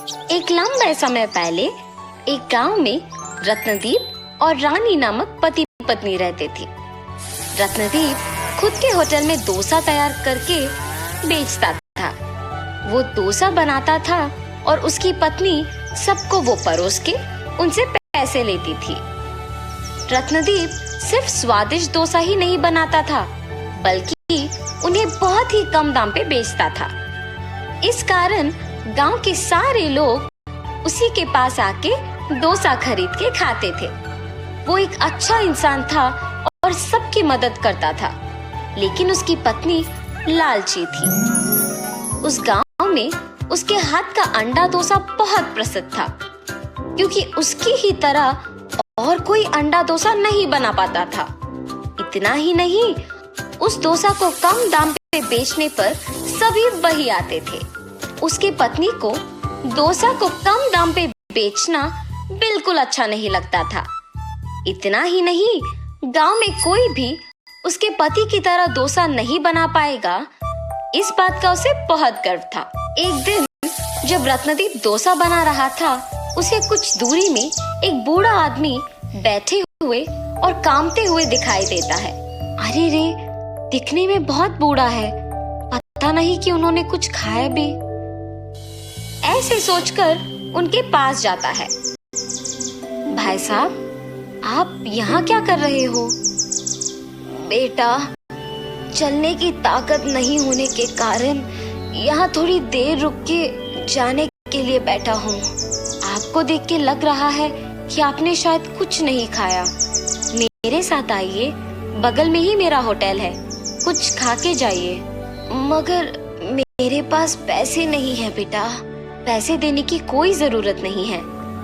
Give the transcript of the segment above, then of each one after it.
एक लंबे समय पहले एक गांव में रत्नदीप और रानी नामक पति पत्नी रहते थे। रत्नदीप खुद के होटल में डोसा तैयार करके बेचता था। वो डोसा बनाता था और उसकी पत्नी सबको वो परोस के उनसे पैसे लेती थी। रत्नदीप सिर्फ स्वादिष्ट डोसा ही नहीं बनाता था, बल्कि उन्हें बहुत ही कम दाम पे बेचता था। इस कारण गांव के सारे लोग उसी के पास आके डोसा खरीद के खाते थे। वो एक अच्छा इंसान था और सबकी मदद करता था, लेकिन उसकी पत्नी लालची थी। उस गांव में उसके हाथ का अंडा डोसा बहुत प्रसिद्ध था, क्योंकि उसकी ही तरह और कोई अंडा डोसा नहीं बना पाता था। इतना ही नहीं, उस डोसा को कम दाम पे बेचने पर सभी वही आते थे। उसकी पत्नी को डोसा को कम दाम पे बेचना बिल्कुल अच्छा नहीं लगता था। इतना ही नहीं, गांव में कोई भी उसके पति की तरह डोसा नहीं बना पाएगा, इस बात का उसे बहुत गर्व था। एक दिन जब रत्नदीप डोसा बना रहा था, उसे कुछ दूरी में एक बूढ़ा आदमी बैठे हुए और कामते हुए दिखाई देता है। अरे रे, दिखने में बहुत बूढ़ा है, पता नहीं कि उन्होंने कुछ खाया भी। ऐसे सोचकर उनके पास जाता है। भाई साहब, आप यहाँ क्या कर रहे हो? बेटा, चलने की ताकत नहीं होने के कारण यहाँ थोड़ी देर रुक के जाने के लिए बैठा हूँ। आपको देख के लग रहा है कि आपने शायद कुछ नहीं खाया। मेरे साथ आइए, बगल में ही मेरा होटल है, कुछ खा के जाइए। मगर मेरे पास पैसे नहीं है बेटा। पैसे देने की कोई जरूरत नहीं है,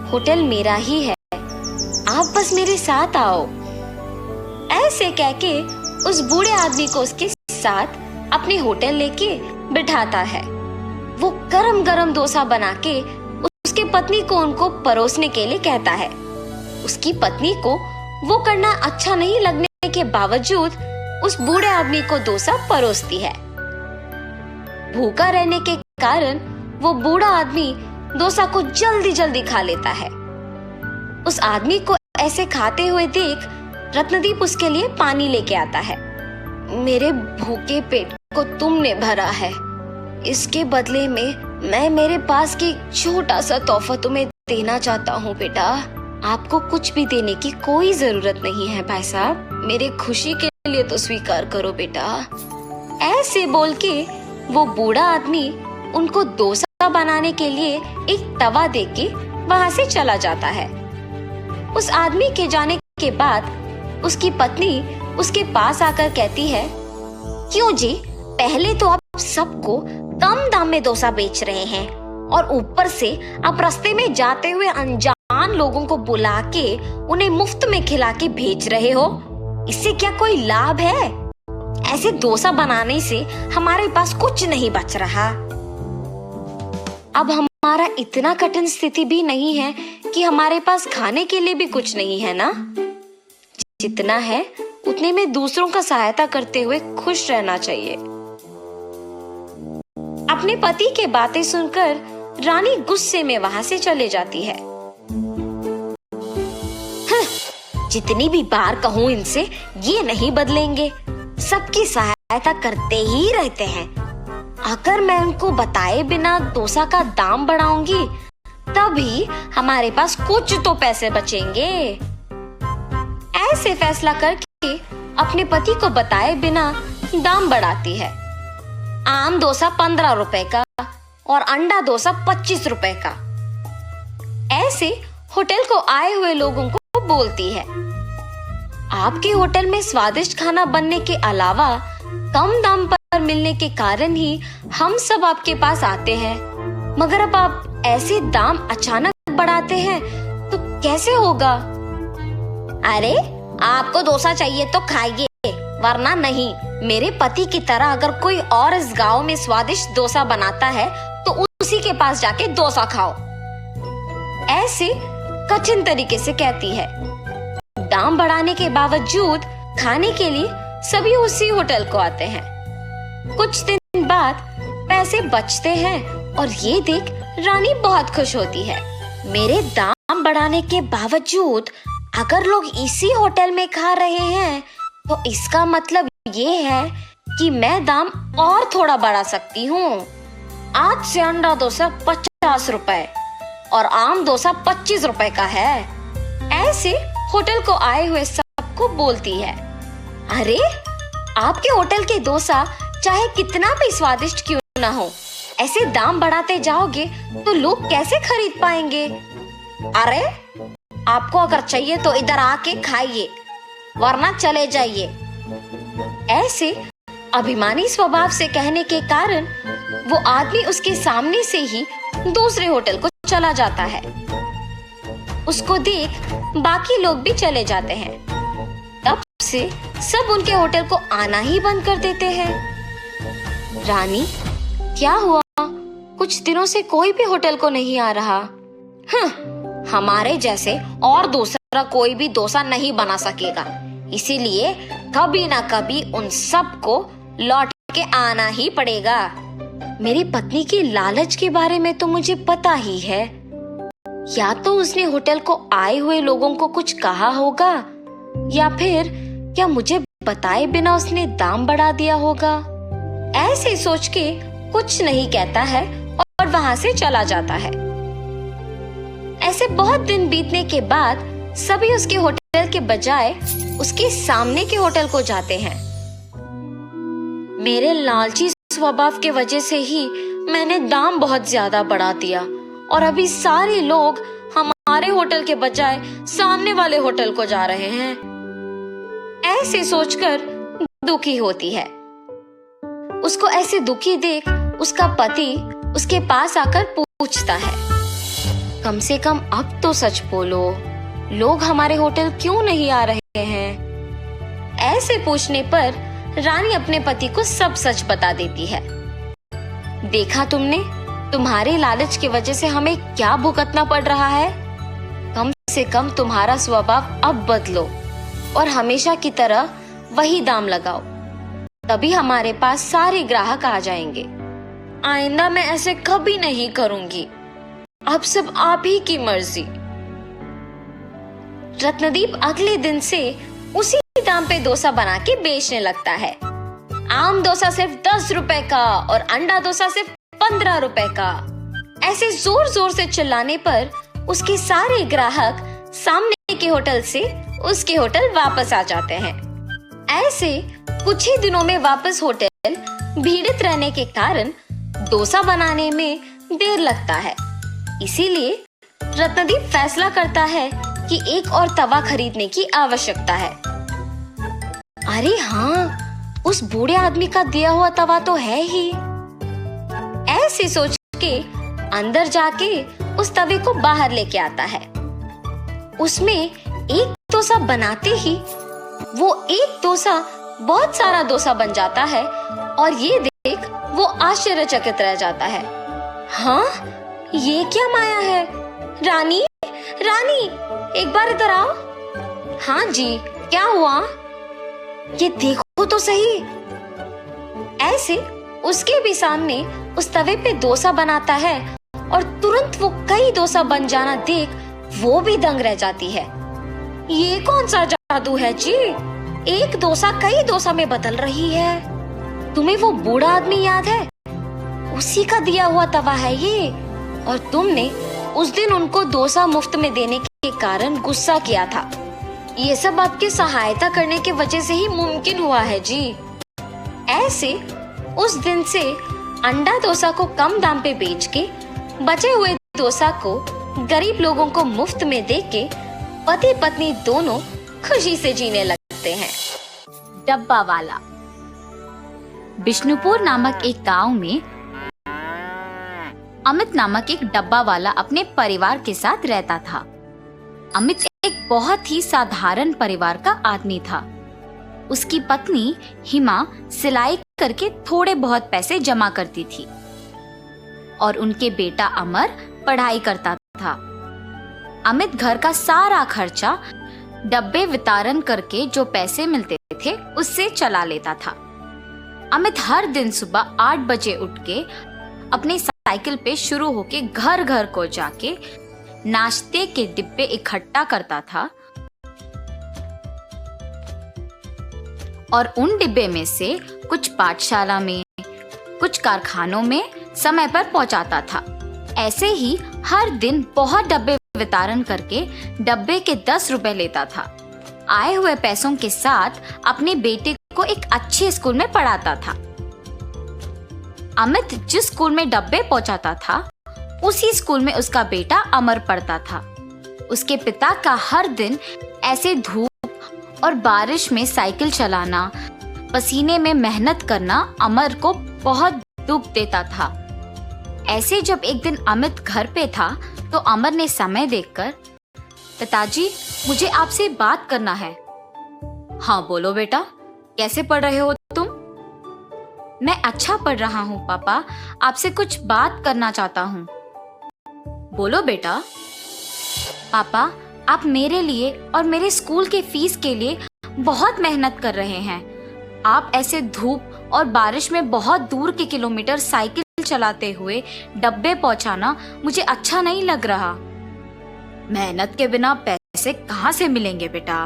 होटल मेरा ही है, आप बस मेरे साथ आओ। ऐसे कहके उस बूढ़े आदमी को उसके साथ अपने होटल लेके बिठाता है। वो गरम गरम डोसा बना के उसके पत्नी को उनको परोसने के लिए कहता है। उसकी पत्नी को वो करना अच्छा नहीं लगने के बावजूद उस बूढ़े आदमी को डोसा परोसती है। भूखा रहने के कारण वो बूढ़ा आदमी डोसा को जल्दी जल्दी खा लेता है। उस आदमी को ऐसे खाते हुए देख रत्नदीप उसके लिए पानी लेके आता है। मेरे भूखे पेट को तुमने भरा है, इसके बदले में मैं मेरे पास की छोटा सा तोहफा तुम्हें देना चाहता हूँ बेटा। आपको कुछ भी देने की कोई जरूरत नहीं है भाई साहब, मेरे खुशी के लिए तो स्वीकार करो बेटा। ऐसे बोल के वो बूढ़ा आदमी उनको डोसा बनाने के लिए एक तवा देके वहां से चला जाता है। उस आदमी के जाने के बाद उसकी पत्नी उसके पास आकर कहती है, क्यों जी, पहले तो आप सबको कम दाम में डोसा बेच रहे हैं और ऊपर से आप रास्ते में जाते हुए अनजान लोगों को बुला के उन्हें मुफ्त में खिला के भेज रहे हो। इससे क्या कोई लाभ है? ऐसे डोसा बनाने से हमारे पास कुछ नहीं बच रहा। अब हमारा इतना कठिन स्थिति भी नहीं है कि हमारे पास खाने के लिए भी कुछ नहीं है ना। जितना है उतने में दूसरों का सहायता करते हुए खुश रहना चाहिए। अपने पति के बातें सुनकर रानी गुस्से में वहां से चले जाती है। जितनी भी बार कहूं इनसे, ये नहीं बदलेंगे, सबकी सहायता करते ही रहते हैं। अगर मैं उनको बताए बिना डोसा का दाम बढ़ाऊंगी, तभी हमारे पास कुछ तो पैसे बचेंगे। ऐसे फैसला करके अपने पति को बताए बिना दाम बढ़ाती है। आम डोसा 15 रुपए का और अंडा डोसा 25 रुपए का। ऐसे होटल को आए हुए लोगों को बोलती है, आपके होटल में स्वादिष्ट खाना बनने के अलावा कम दाम पर मिलने के कारण ही हम सब आपके पास आते हैं, मगर अब आप ऐसे दाम अचानक बढ़ाते हैं तो कैसे होगा? अरे, आपको डोसा चाहिए तो खाइए, वरना नहीं। मेरे पति की तरह अगर कोई और इस गांव में स्वादिष्ट डोसा बनाता है तो उसी के पास जाके डोसा खाओ। ऐसे कठिन तरीके से कहती है। दाम बढ़ाने के बावजूद खाने के लिए सभी उसी होटल को आते हैं। कुछ दिन बाद पैसे बचते हैं और ये देख रानी बहुत खुश होती है। मेरे दाम बढ़ाने के बावजूद अगर लोग इसी होटल में खा रहे हैं तो इसका मतलब ये है कि मैं दाम और थोड़ा बढ़ा सकती हूँ। आज से अंडा डोसा 50 रुपए और आम डोसा 25 रुपए का है। ऐसे होटल को आए हुए सबको बोलती है। अरे आपके होटल के डोसा चाहे कितना भी स्वादिष्ट क्यों ना हो, ऐसे दाम बढ़ाते जाओगे तो लोग कैसे खरीद पाएंगे? अरे आपको अगर चाहिए तो इधर आके खाइए, वरना चले जाइए। ऐसे अभिमानी स्वभाव से कहने के कारण वो आदमी उसके सामने से ही दूसरे होटल को चला जाता है। उसको देख बाकी लोग भी चले जाते हैं। तब से सब उनके होटल को आना ही बंद कर देते हैं। रानी, क्या हुआ? कुछ दिनों से कोई भी होटल को नहीं आ रहा। हमारे जैसे और दूसरा कोई भी डोसा नहीं बना सकेगा, इसीलिए कभी ना कभी उन सबको लौट के आना ही पड़ेगा। मेरी पत्नी की लालच के बारे में तो मुझे पता ही है। या तो उसने होटल को आए हुए लोगों को कुछ कहा होगा, या फिर क्या मुझे बताए बिना उसने दाम बढ़ा दिया होगा। ऐसे सोच के कुछ नहीं कहता है और वहां से चला जाता है। ऐसे बहुत दिन बीतने के बाद सभी उसके होटल के बजाय उसके सामने के होटल को जाते हैं। मेरे लालची स्वभाव के वजह से ही मैंने दाम बहुत ज्यादा बढ़ा दिया और अभी सारे लोग हमारे होटल के बजाय सामने वाले होटल को जा रहे हैं। ऐसे सोचकर दुखी होती है। उसको ऐसे दुखी देख उसका पति उसके पास आकर पूछता है, कम से कम अब तो सच बोलो, लोग हमारे होटल क्यों नहीं आ रहे हैं? ऐसे पूछने पर रानी अपने पति को सब सच बता देती है। देखा तुमने, तुम्हारे लालच की वजह से हमें क्या भुगतना पड़ रहा है। कम से कम तुम्हारा स्वभाव अब बदलो और हमेशा की तरह वही दाम लगाओ, तभी हमारे पास सारे ग्राहक आ जाएंगे। आइंदा मैं ऐसे कभी नहीं करूंगी। अब सब आप ही की मर्जी। रत्नदीप अगले दिन से उसी दाम पे डोसा बना के बेचने लगता है। आम डोसा सिर्फ 10 रुपए का और अंडा डोसा सिर्फ 15 रुपए का। ऐसे जोर जोर से चिल्लाने पर उसके सारे ग्राहक सामने के होटल से उसके होटल वापस आ जाते हैं। ऐसे कुछ ही दिनों में वापस होटल भीड़ित रहने के कारण डोसा बनाने में देर लगता है। इसीलिए रत्नदीप फैसला करता है कि एक और तवा खरीदने की आवश्यकता है। अरे हाँ, उस बूढ़े आदमी का दिया हुआ तवा तो है ही। ऐसे सोच के अंदर जाके उस तवे को बाहर लेके आता है। उसमें एक डोसा बनाते ही वो एक डोसा बहुत सारा डोसा बन जाता है और ये देख वो आश्चर्यचकित रह जाता है। हाँ, ये क्या माया है? रानी, रानी, एक बार इधर आओ। हाँ जी, क्या हुआ? ये देखो तो सही। ऐसे उसके भी सामने उस तवे पे डोसा बनाता है और तुरंत वो कई डोसा बन जाना देख वो भी दंग रह जाती है। ये कौन सा जादू है जी? एक डोसा कई डोसा में बदल रही है। तुम्हें वो बूढ़ा आदमी याद है? उसी का दिया हुआ तवा है ये। और तुमने उस दिन उनको डोसा मुफ्त में देने के कारण गुस्सा किया था। ये सब आपकी सहायता करने की वजह से ही मुमकिन हुआ है जी। ऐसे उस दिन से अंडा डोसा को कम दाम पे बेच के बचे हुए डोसा को गरीब लोगों को मुफ्त में दे के पति पत्नी दोनों खुशी से जीने लगते हैं। डब्बा वाला। बिष्णुपुर नामक एक गांव में अमित नामक एक डब्बा वाला अपने परिवार के साथ रहता था। अमित एक बहुत ही साधारण परिवार का आदमी था। उसकी पत्नी हिमा सिलाई करके थोड़े बहुत पैसे जमा करती थी और उनके बेटा अमर पढ़ाई करता था। अमित घर का सारा खर्चा डब्बे वितरण करके जो पैसे मिलते थे उससे चला लेता था। अमित हर दिन सुबह 8 बजे उठ के अपने साइकिल पे शुरू होके घर घर को जाके नाश्ते के डिब्बे इकट्ठा करता था और उन डिब्बे में से कुछ पाठशाला में, कुछ कारखानों में समय पर पहुंचाता था। ऐसे ही हर दिन बहुत डब्बे वितरण करके डब्बे के 10 रुपए लेता था। आए हुए पैसों के साथ अपने बेटे को एक अच्छे स्कूल में पढ़ाता था। अमित जिस स्कूल में डब्बे पहुंचाता था, उसी स्कूल में उसका बेटा अमर पढ़ता था। उसके पिता का हर दिन ऐसे धूप और बारिश में साइकिल चलाना, पसीने में मेहनत करना अमर को बहुत दुख देता था। ऐसे जब एक दिन अमित घर पे था तो अमर ने समय देखकर, पिताजी मुझे आपसे बात करना है। हाँ बोलो बेटा, कैसे पढ़ रहे हो तुम? मैं अच्छा पढ़ रहा हूँ पापा, आपसे कुछ बात करना चाहता हूँ। बोलो बेटा। पापा, आप मेरे लिए और मेरे स्कूल के फीस के लिए बहुत मेहनत कर रहे हैं। आप ऐसे धूप और बारिश में बहुत दूर के किलोमीटर साइकिल चलाते हुए डब्बे पहुंचाना मुझे अच्छा नहीं लग रहा। मेहनत के बिना पैसे कहाँ से मिलेंगे बेटा?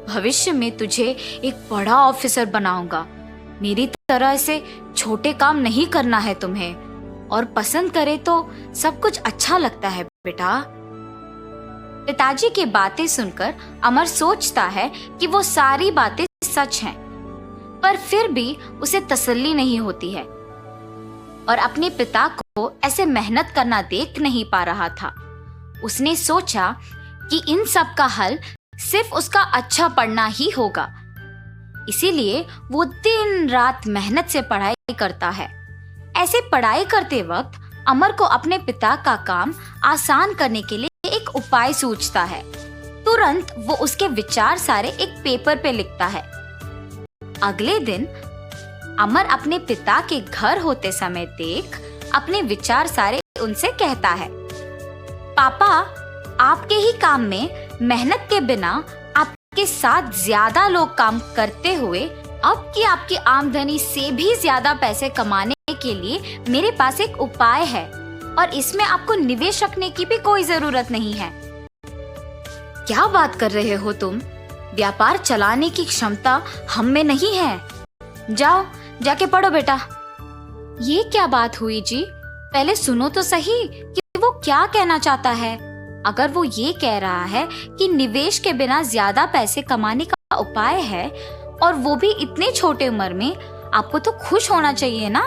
भविष्य में तुझे एक बड़ा ऑफिसर बनाऊंगा। मेरी तरह ऐसे छोटे काम नहीं करना है तुम्हें, और पसंद करे तो सब कुछ अच्छा लगता है बेटा। पिताजी की बातें सुनकर अमर सोचता है कि वो सारी बातें सच हैं, पर फिर भी उसे तसल्ली नहीं होती है और अपने पिता को ऐसे मेहनत करना देख नहीं पा रहा था। उसने सोचा कि इन सब का हल सिर्फ उसका अच्छा पढ़ना ही होगा। इसीलिए वो दिन रात मेहनत से पढ़ाई करता है। ऐसे पढ़ाई करते वक्त अमर को अपने पिता का काम आसान करने के लिए एक उपाय सूझता है। तुरंत वो उसके विचार सारे एक पेपर पे लिखता है। अगले दिन अमर अपने पिता के घर होते समय देख अपने विचार सारे उनसे कहता है, पापा, आपके ही काम में मेहनत के बिना आपके साथ ज्यादा लोग काम करते हुए अब की आपकी आमदनी से भी ज्यादा पैसे कमाने के लिए मेरे पास एक उपाय है और इसमें आपको निवेश रखने की भी कोई जरूरत नहीं है। क्या बात कर रहे हो तुम? व्यापार चलाने की क्षमता हम में नहीं है। जाओ जाके पढ़ो बेटा। ये क्या बात हुई जी? पहले सुनो तो सही कि वो क्या कहना चाहता है। अगर वो ये कह रहा है कि निवेश के बिना ज्यादा पैसे कमाने का उपाय है और वो भी इतने छोटे उम्र में, आपको तो खुश होना चाहिए ना।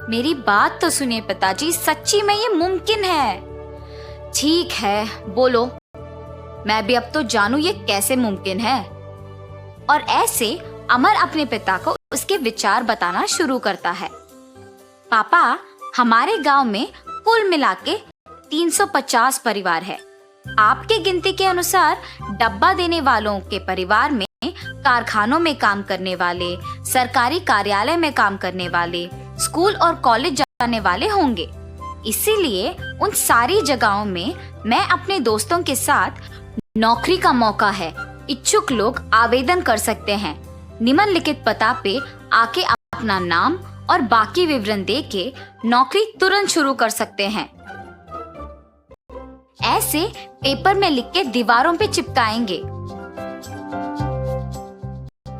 मेरी बात तो सुनिए पिताजी, सच्ची में ये मुमकिन है। ठीक है, बोलो, मैं भी अब तो जानूं ये कैसे मुमकिन है। और ऐसे अमर अपने पिता को उसके विचार बताना शुरू करता है। पापा, हमारे गांव में कुल मिलाके 350 परिवार है। आपके गिनती के अनुसार डब्बा देने वालों के परिवार में कारखानों में काम करने वाले, सरकारी कार्यालय में काम करने वाले, स्कूल और कॉलेज जाने वाले होंगे। इसीलिए उन सारी जगहों में मैं अपने दोस्तों के साथ नौकरी का मौका है। इच्छुक लोग आवेदन कर सकते हैं। निम्नलिखित पता पे आके अपना नाम और बाकी विवरण देके नौकरी तुरंत शुरू कर सकते हैं। ऐसे पेपर में लिख के दीवारों पे चिपकाएंगे।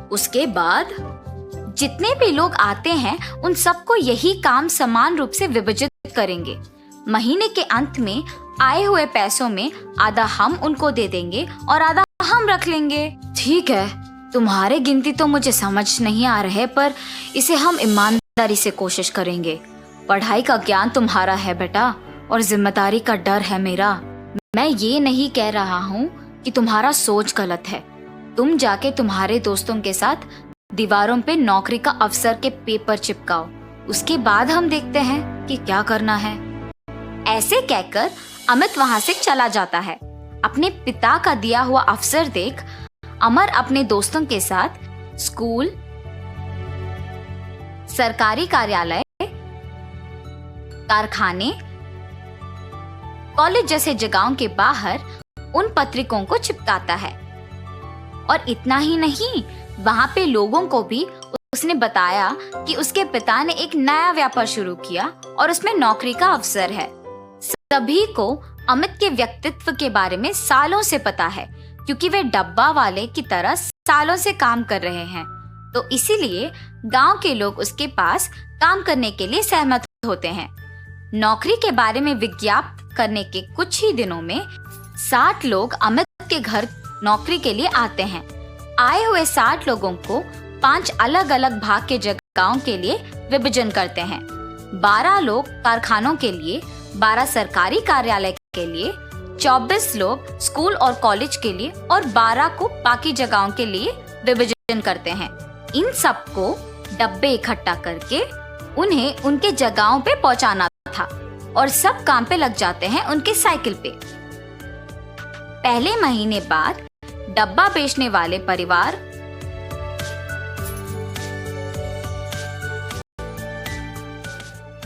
उसके बाद जितने भी लोग आते हैं उन सबको यही काम समान रूप से विभाजित करेंगे। महीने के अंत में आए हुए पैसों में आधा हम उनको दे देंगे और आधा हम रख लेंगे। ठीक है, तुम्हारे गिनती तो मुझे समझ नहीं आ रहे, पर इसे हम ईमानदारी से कोशिश करेंगे। पढ़ाई का ज्ञान तुम्हारा है बेटा और जिम्मेदारी का डर है मेरा। मैं ये नहीं कह रहा हूँ कि तुम्हारा सोच गलत है। तुम जाके तुम्हारे दोस्तों के साथ दीवारों पे नौकरी का अवसर के पेपर चिपकाओ। उसके बाद हम देखते हैं कि क्या करना है। ऐसे कहकर अमित वहां से चला जाता है। अपने पिता का दिया हुआ अवसर देख अमर अपने दोस्तों के साथ स्कूल, सरकारी कार्यालय, कारखाने, कॉलेज जैसे जगहों के बाहर उन पत्रिकों को चिपकाता है। और इतना ही नहीं, वहां पे लोगों को भी उसने बताया कि उसके पिता ने एक नया व्यापार शुरू किया और उसमें नौकरी का अवसर है। सभी को अमित के व्यक्तित्व के बारे में सालों से पता है, क्योंकि वे डब्बा वाले की तरह सालों से काम कर रहे हैं। तो इसीलिए गांव के लोग उसके पास काम करने के लिए सहमत होते हैं। नौकरी के बारे में विज्ञापन करने के कुछ ही दिनों में 60 लोग अमित के घर नौकरी के लिए आते हैं। आए हुए 60 लोगों को 5 अलग अलग भाग के जगहों के लिए विभाजन करते हैं। 12 लोग कारखानों के लिए, 12 सरकारी कार्यालय के लिए, 24 लोग स्कूल और कॉलेज के लिए और 12 को बाकी जगहों के लिए विभाजन करते हैं। इन सबको डब्बे इकट्ठा करके उन्हें उनके जगहों पे पहुंचाना था और सब काम पे लग जाते हैं उनके साइकिल पे। पहले महीने बाद डब्बा बेचने वाले परिवार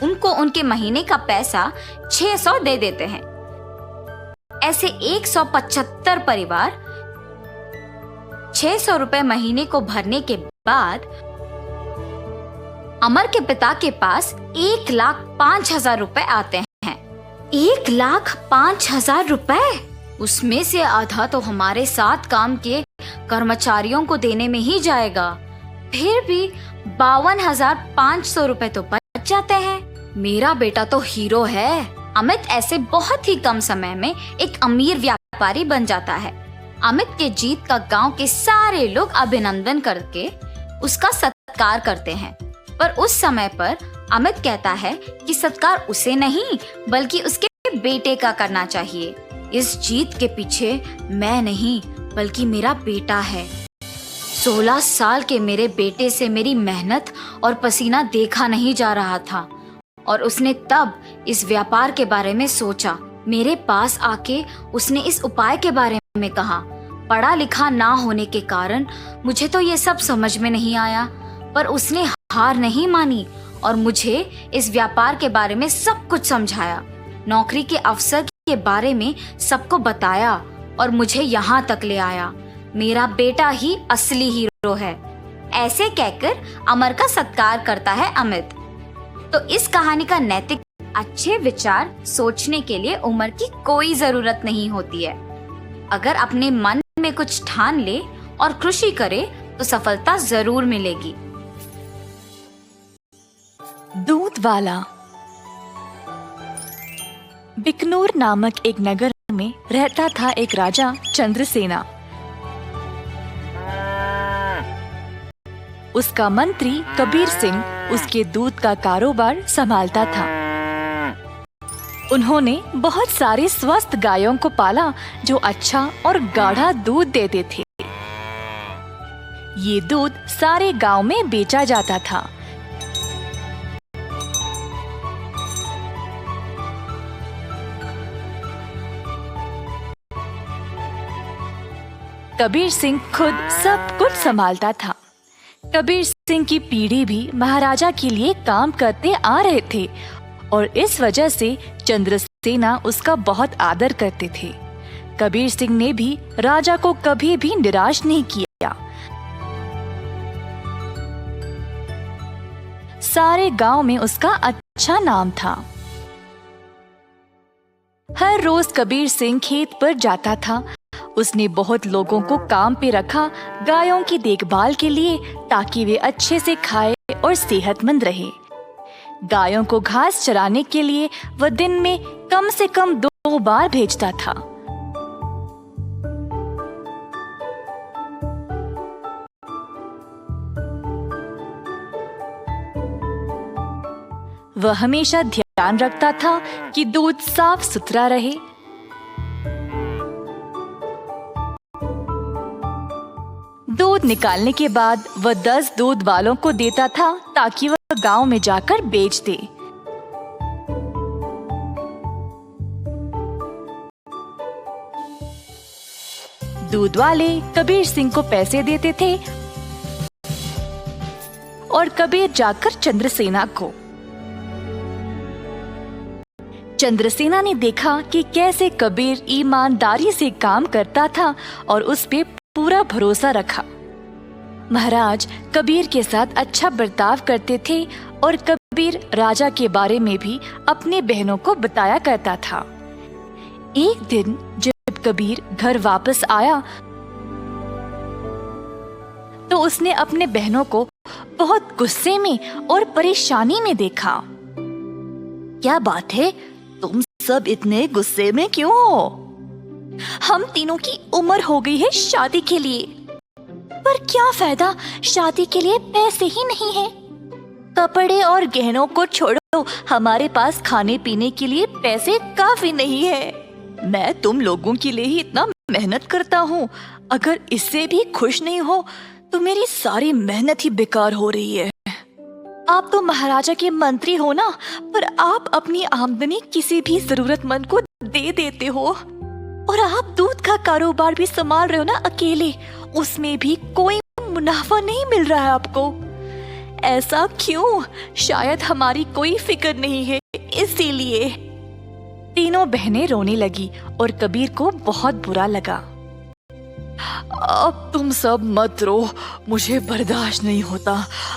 उनको उनके महीने का पैसा 600 दे देते हैं। ऐसे 175 परिवार 600 रुपए महीने को भरने के बाद अमर के पिता के पास 1,05,000 रुपए आते हैं। 1,05,000 रुपए? उसमें से आधा तो हमारे साथ काम के कर्मचारियों को देने में ही जाएगा। फिर भी 52,500 रुपए तो बच जाते हैं। मेरा बेटा तो हीरो है। अमित ऐसे बहुत ही कम समय में एक अमीर व्यापारी बन जाता है। अमित के जीत का गांव के सारे लोग अभिनंदन करके उसका सत्कार करते हैं। पर उस समय पर अमित कहता है कि सत्कार उसे नहीं बल्कि उसके बेटे का करना चाहिए। इस जीत के पीछे मैं नहीं बल्कि मेरा बेटा है। 16 साल के मेरे बेटे से मेरी मेहनत और पसीना देखा नहीं जा रहा था और उसने तब इस व्यापार के बारे में सोचा। मेरे पास आके उसने इस उपाय के बारे में कहा। पढ़ा लिखा ना होने के कारण मुझे तो ये सब समझ में नहीं आया, पर उसने हार नहीं मानी और मुझे इस व्यापार के बारे में सब कुछ समझाया, नौकरी के अवसर के बारे में सबको बताया और मुझे यहाँ तक ले आया। मेरा बेटा ही असली हीरो है। ऐसे कहकर अमर का सत्कार करता है अमित। तो इस कहानी का नैतिक अच्छे विचार सोचने के लिए उम्र की कोई जरूरत नहीं होती है। अगर अपने मन में कुछ ठान ले और कृषि करे तो सफलता जरूर मिलेगी। दूध वाला। बिकनूर नामक एक नगर में रहता था एक राजा चंद्रसेना। उसका मंत्री कबीर सिंह उसके दूध का कारोबार संभालता था। उन्होंने बहुत सारे स्वस्थ गायों को पाला जो अच्छा और गाढ़ा दूध देते थे। ये दूध सारे गांव में बेचा जाता था। कबीर सिंह खुद सब कुछ संभालता था। कबीर सिंह की पीढ़ी भी महाराजा के लिए काम करते आ रहे थे और इस वजह से चंद्रसेना उसका बहुत आदर करते थे। कबीर सिंह ने भी राजा को कभी भी निराश नहीं किया। सारे गांव में उसका अच्छा नाम था। हर रोज कबीर सिंह खेत पर जाता था। उसने बहुत लोगों को काम पे रखा गायों की देखभाल के लिए, ताकि वे अच्छे से खाए और सेहतमंद रहे। गायों को घास चराने के लिए वह दिन में कम से कम 2 बार भेजता था। वह हमेशा ध्यान रखता था कि दूध साफ सुथरा रहे। दूध निकालने के बाद वह 10 दूध वालों को देता था ताकि वह गांव में जाकर बेच दे। दूध वाले कबीर सिंह को पैसे देते थे और कबीर जाकर चंद्रसेना को। चंद्रसेना ने देखा कि कैसे कबीर ईमानदारी से काम करता था और उस पे पूरा भरोसा रखा। महाराज कबीर के साथ अच्छा बर्ताव करते थे और कबीर राजा के बारे में भी अपनी बहनों को बताया करता था। एक दिन जब कबीर घर वापस आया तो उसने अपने बहनों को बहुत गुस्से में और परेशानी में देखा। क्या बात है, तुम सब इतने गुस्से में क्यों हो? हम तीनों की उम्र हो गई है शादी के लिए, पर क्या फायदा, शादी के लिए पैसे ही नहीं है। कपड़े और गहनों को छोड़ो, हमारे पास खाने पीने के लिए पैसे काफी नहीं है। मैं तुम लोगों के लिए ही इतना मेहनत करता हूँ, अगर इससे भी खुश नहीं हो तो मेरी सारी मेहनत ही बेकार हो रही है। आप तो महाराजा के मंत्री हो ना, पर आप अपनी आमदनी किसी भी जरूरतमंद को दे देते हो, और आप दूध का कारोबार भी संभाल रहे हो ना अकेले, उसमें भी कोई मुनाफा नहीं मिल रहा है आपको। ऐसा क्यों? शायद हमारी कोई फिक्र नहीं है, इसीलिए। तीनों बहनें रोने लगी और कबीर को बहुत बुरा लगा। अब तुम सब मत रो, मुझे बर्दाश्त नहीं होता।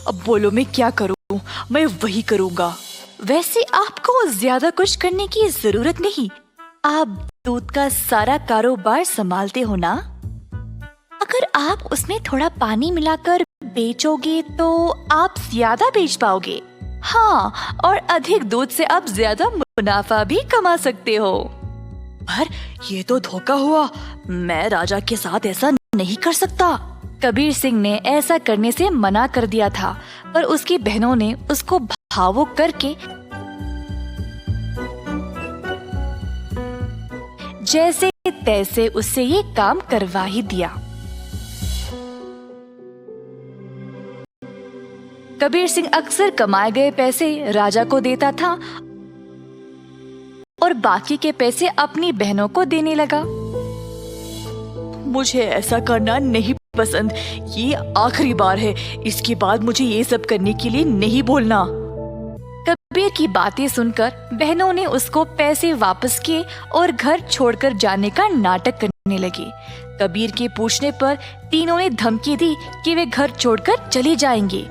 अब बोलो मैं क्या करूं? मैं वही करूंगा। वैसे आपको ज्यादा कुछ करने की जरूरत नहीं, आप दूध का सारा कारोबार संभालते हो ना। अगर आप उसमें थोड़ा पानी मिलाकर बेचोगे तो आप ज्यादा बेच पाओगे। हाँ, और अधिक दूध से आप ज्यादा मुनाफा भी कमा सकते हो। पर ये तो धोखा हुआ, मैं राजा के साथ ऐसा नहीं कर सकता। कबीर सिंह ने ऐसा करने से मना कर दिया था, पर उसकी बहनों ने उसको भावुक करके जैसे तैसे उससे ये काम करवा ही दिया। कबीर सिंह अक्सर कमाए गए पैसे राजा को देता था और बाकी के पैसे अपनी बहनों को देने लगा। मुझे ऐसा करना नहीं पसंद, ये आखिरी बार है, इसके बाद मुझे ये सब करने के लिए नहीं बोलना। कबीर की बातें सुनकर बहनों ने उसको पैसे वापस किए और घर छोड़कर जाने का नाटक करने लगे। कबीर के पूछने पर तीनों ने धमकी दी कि वे घर छोड़कर चले जाएंगे।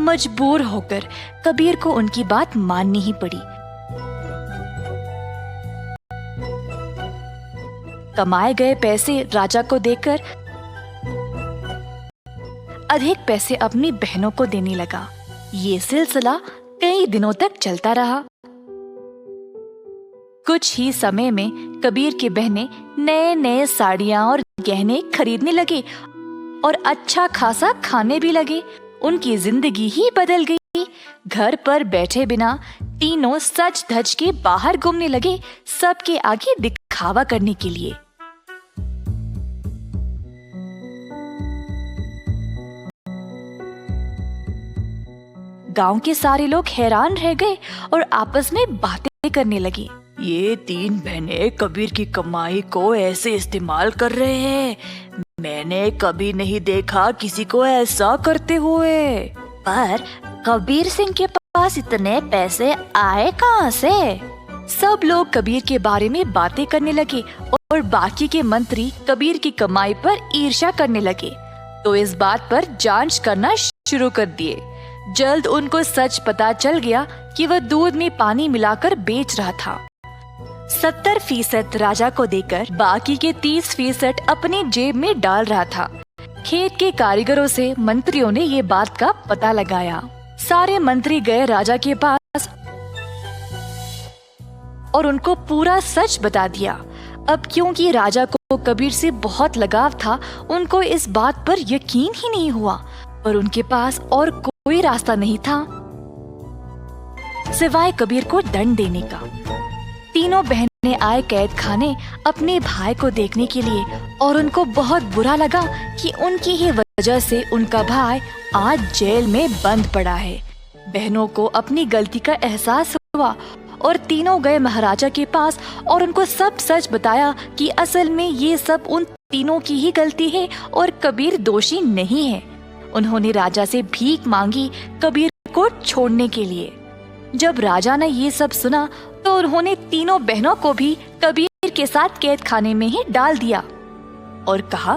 मजबूर होकर कबीर को उनकी बात माननी ही पड़ी। कमाए गए पैसे राजा को देकर अधिक पैसे अपनी बहनों को देने लगा। ये सिलसिला कई दिनों तक चलता रहा। कुछ ही समय में कबीर की बहनें नए नए साड़ियां और गहने खरीदने लगे और अच्छा खासा खाने भी लगे। उनकी जिंदगी ही बदल गई। घर पर बैठे बिना तीनों सज धज के बाहर घूमने लगे, सबके आगे दिखावा करने के लिए। गांव के सारे लोग हैरान रह गए और आपस में बातें करने लगे। ये तीन बहनें कबीर की कमाई को ऐसे इस्तेमाल कर रहे हैं, मैंने कभी नहीं देखा किसी को ऐसा करते हुए। पर कबीर सिंह के पास इतने पैसे आए कहाँ से? सब लोग कबीर के बारे में बातें करने लगे और बाकी के मंत्री कबीर की कमाई पर ईर्ष्या करने लगे, तो इस बात पर जांच करना शुरू कर दिए। जल्द उनको सच पता चल गया कि वह दूध में पानी मिलाकर बेच रहा था। 70% राजा को देकर बाकी के 30% अपनी जेब में डाल रहा था। खेत के कारीगरों से मंत्रियों ने ये बात का पता लगाया। सारे मंत्री गए राजा के पास और उनको पूरा सच बता दिया। अब क्योंकि राजा को कबीर से बहुत लगाव था, उनको इस बात पर यकीन ही नहीं हुआ, पर उनके पास और कोई रास्ता नहीं था सिवाय कबीर को दंड देने का। तीनों बहनें आए कैद खाने अपने भाई को देखने के लिए और उनको बहुत बुरा लगा कि उनकी ही वजह से उनका भाई आज जेल में बंद पड़ा है। बहनों को अपनी गलती का एहसास हुआ और तीनों गए महाराजा के पास और उनको सब सच बताया कि असल में ये सब उन तीनों की ही गलती है और कबीर दोषी नहीं है। उन्होंने राजा से भीख मांगी कबीर को छोड़ने के लिए। जब राजा ने ये सब सुना तो उन्होंने तीनों बहनों को भी कबीर के साथ कैद खाने में ही डाल दिया और कहा,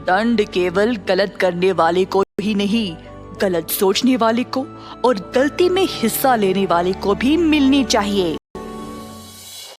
दंड केवल गलत करने वाले को ही नहीं, गलत सोचने वाले को और गलती में हिस्सा लेने वाले को भी मिलनी चाहिए।